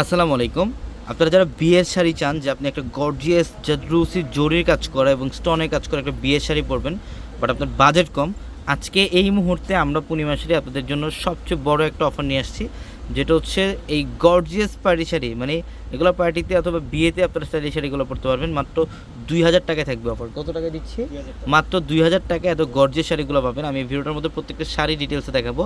আসসালামু আলাইকুম। আপনারা যারা বিয়ের শাড়ি চান যে আপনি একটা গর্জিয়াস জাদ্রুসি জরির কাজ করা এবং স্টোনের কাজ করা একটা বিয়ের শাড়ি পরবেন, বাট আপনার বাজেট কম, আজকে এই মুহূর্তে আমরা পূর্ণিমা শাড়ি আপনাদের জন্য সবচেয়ে বড় একটা অফার নিয়ে আসছি। যেটা হচ্ছে এই গর্জিয়াস পার্টি শাড়ি, মানে এগুলো পার্টিতে অথবা বিয়েতে আপনারা স্টাইলিশ শাড়িগুলো পরতে পারবেন মাত্র ২,০০০ টাকায় থাকবে অফার। কত টাকা দিচ্ছি? মাত্র ২,০০০ টাকায় এত গর্জিয়াস শাড়িগুলো পাবেন। আমি এই ভিডিওটার মধ্যে প্রত্যেকটা শাড়ি ডিটেলসে দেখাবো,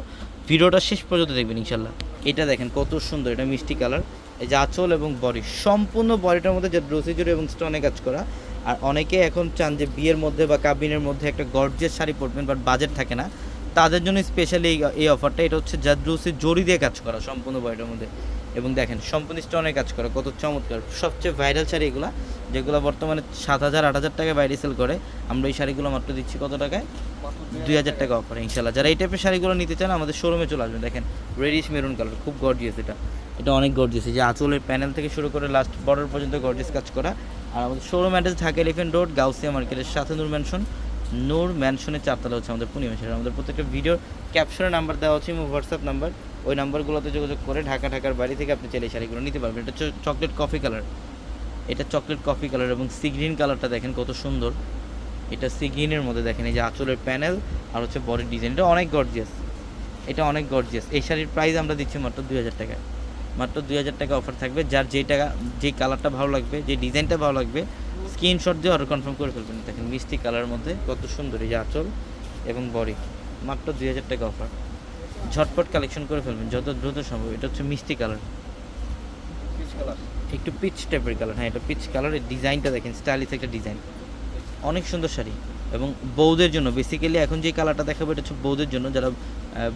ভিডিওটা শেষ পর্যন্ত দেখবেন ইনশাল্লাহ। এটা দেখেন কত সুন্দর, এটা মিষ্টি কালার, এই যে আঁচল এবং বডি, সম্পূর্ণ বডিটার মধ্যে যে ব্রোসিজুরি এবং স্টোনে কাজ করা। আর অনেকে এখন চান যে বিয়ের মধ্যে বা কাবিনের মধ্যে একটা গর্জিয়াস শাড়ি পরবেন বাট বাজেট থাকে না, তাদের জন্য স্পেশালি এই অফারটা। এটা হচ্ছে জাদ্রুসি জরি দিয়ে কাজ করা সম্পূর্ণ বডিটার মধ্যে, এবং দেখেন সম্পূর্ণ স্টোনের কাজ করা, কত চমৎকার। সবচেয়ে ভাইরাল শাড়ি এগুলো, যেগুলো বর্তমানে ৭,০০০ ৮,০০০ টাকায় বাইরে সেল করে, আমরা এই শাড়িগুলো মাত্র দিচ্ছি কত টাকায়? ২,০০০ টাকা অফারে ইনশাল্লাহ। যারা এই টাইপের শাড়িগুলো নিতে চান আমাদের শোরুমে চলে আসবেন। দেখেন রেডিশ মেরুন কালার, খুব গর্জিয়াস। এটা অনেক গর্জিয়াস, এই যে আঁচলের প্যানেল থেকে শুরু করে লাস্ট বর্ডার পর্যন্ত গর্জিয়াস কাজ করা। আর আমাদের showroom address Dhaka elephant road, Gausia মার্কেটের সাথে নূর ম্যানশনের ৪ তলা হচ্ছে আমাদের পূর্ণিমা শাড়ি। আমাদের প্রত্যেকটা ভিডিওর ক্যাপশনে নাম্বার দেওয়া হচ্ছে এবং হোয়াটসঅ্যাপ নাম্বার, ওই নাম্বারগুলোতে যোগাযোগ করে ঢাকার বাড়ি থেকে আপনি চাইলে শাড়িগুলো নিতে পারবেন। এটা হচ্ছে চকলেট কফি কালার, এটা চকলেট কফি কালার, এবং সি গ্রিন কালারটা দেখেন কত সুন্দর। এটা সি গ্রিনের মধ্যে দেখেন এই যে আঁচলের প্যানেল আর হচ্ছে বডির ডিজাইন, এটা অনেক গর্জিয়াস, এটা অনেক গর্জিয়াস। এই শাড়ির প্রাইস আমরা দিচ্ছি মাত্র ২,০০০ টাকায়। মাত্র ২,০০০ টাকা অফার থাকবে। যার যেই কালারটা ভালো লাগবে, যে ডিজাইনটা ভালো লাগবে, স্ক্রিনশট দিয়ে অর্ডার কনফার্ম করে ফেলবেন। দেখেন মিষ্টি কালারের মধ্যে কত সুন্দর এই যে আঁচল এবং বডি, মাত্র ২,০০০ টাকা অফার। ঝটপট কালেকশন করে ফেলবেন যত দ্রুত সম্ভব। এটা হচ্ছে মিষ্টি কালার, একটু পিচ টাইপের কালার। হ্যাঁ, এটা পিচ কালার। এই ডিজাইনটা দেখেন, স্টাইলিশ একটা ডিজাইন, অনেক সুন্দর শাড়ি। এবং বউদের জন্য বেসিক্যালি এখন যে কালারটা দেখাবো এটা হচ্ছে বউদের জন্য, যারা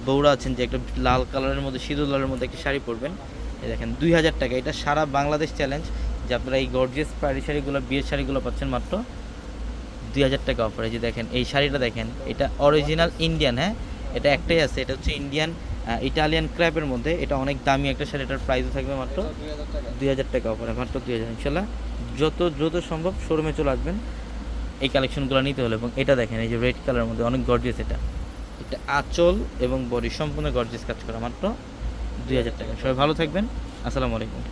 বউরা আছেন যে একটা লাল কালারের মধ্যে, সিঁদুর লালের মধ্যে একটা শাড়ি পরবেন। এই দেখেন ২,০০০ টাকা। এটা সারা বাংলাদেশ চ্যালেঞ্জ যে আপনারা এই গর্জিয়াস পাড়ি শাড়িগুলো, বিয়ের শাড়িগুলো পাচ্ছেন মাত্র ২,০০০ টাকা অফার। এই যে দেখেন এই শাড়িটা দেখেন, এটা অরিজিনাল ইন্ডিয়ান। হ্যাঁ, এটা একটাই আছে, এটা হচ্ছে ইন্ডিয়ান ইটালিয়ান ক্র্যাপের মধ্যে। এটা অনেক দামি একটা শাড়ি, এটার প্রাইসও থাকবে মাত্র ২,০০০ টাকা অফারে, মাত্র ২,০০০। ইনশাল্লাহ যত দ্রুত সম্ভব শোরুমে চলে আসবেন এই কালেকশনগুলো নিতে হলে। এবং এটা দেখেন এই যে রেড কালারের মধ্যে, অনেক গর্জিয়াস। এটা আঁচল এবং বডি সম্পূর্ণ গর্জিয়াস কাজ করা, মাত্র ২,০০০ টাকা। সবাই ভালো থাকবেন, আসসালামু আলাইকুম।